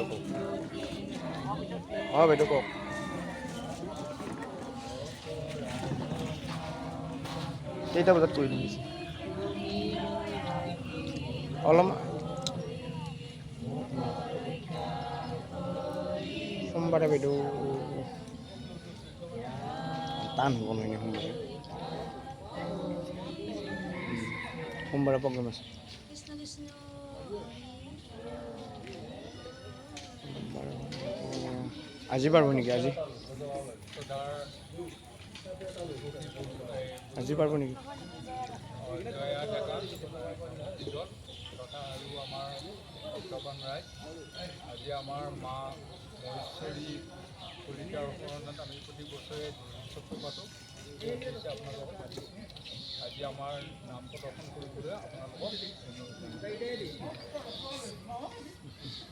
বাইদেউ কওক বাইদেউ কওক কেইটা বজাত কৰি দিম অলপমান সোমবাৰে বাইদেউ টান হ'ব নহয় সোমবাৰে প্ৰগ্ৰেম আছে আজি পাৰিব নেকি আজি পাৰিব নেকি আজি আমাৰ মা মহেশ্বৰী কলিতাৰ ওচৰত আমি প্ৰতি বছৰে উৎসৱটো পাতোঁ আপোনালোকক আজি আমাৰ নাম প্ৰদৰ্শন কৰিবলৈ আপোনালোকক